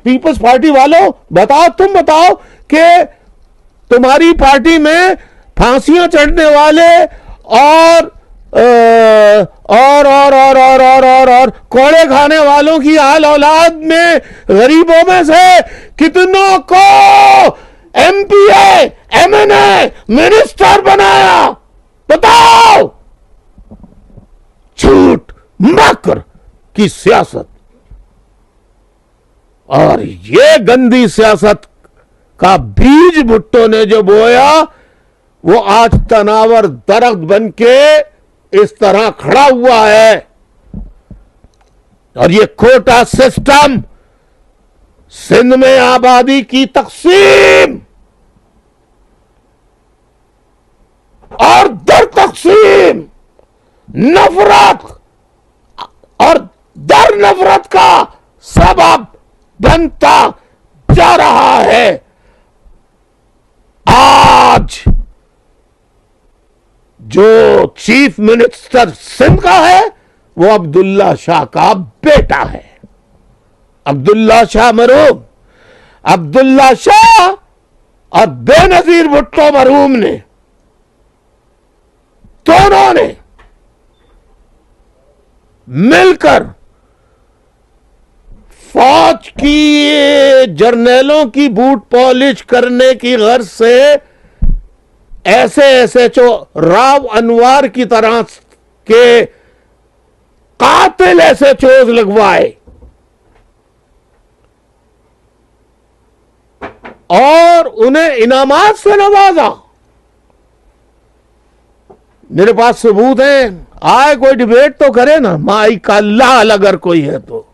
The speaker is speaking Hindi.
पीपल्स पार्टी वालों बताओ, तुम बताओ कि तुम्हारी पार्टी में फांसियां चढ़ने वाले और और कोड़े खाने वालों की आल औलाद में, गरीबों में से कितनों को एमपीए, एमएनए, मिनिस्टर बनाया? बताओ। झूठ मकर की सियासत, और ये गंदी सियासत का बीज भुट्टो ने जो बोया वो आज तनावर दरख्त बनके इस तरह खड़ा हुआ है। और ये कोटा सिस्टम, सिंध में आबादी की तकसीम और दर तकसीम, नफरत और दर नफरत का सबब बनता जा रहा है। आज जो चीफ मिनिस्टर सिंध का है वो अब्दुल्ला शाह का बेटा है, अब्दुल्ला शाह मरहूम। अब्दुल्ला शाह और बेनजीर भुट्टो मरहूम ने, दोनों ने मिलकर फौज की जर्नलों की बूट पॉलिश करने की गर्ज से ऐसे एसएचओ राव अनवर की तरह के कातिल एसएचओ लगवाए और उन्हें इनामात से नवाजा। मेरे पास सबूत है, आए कोई डिबेट तो करे ना, माई का लाल अगर कोई है तो।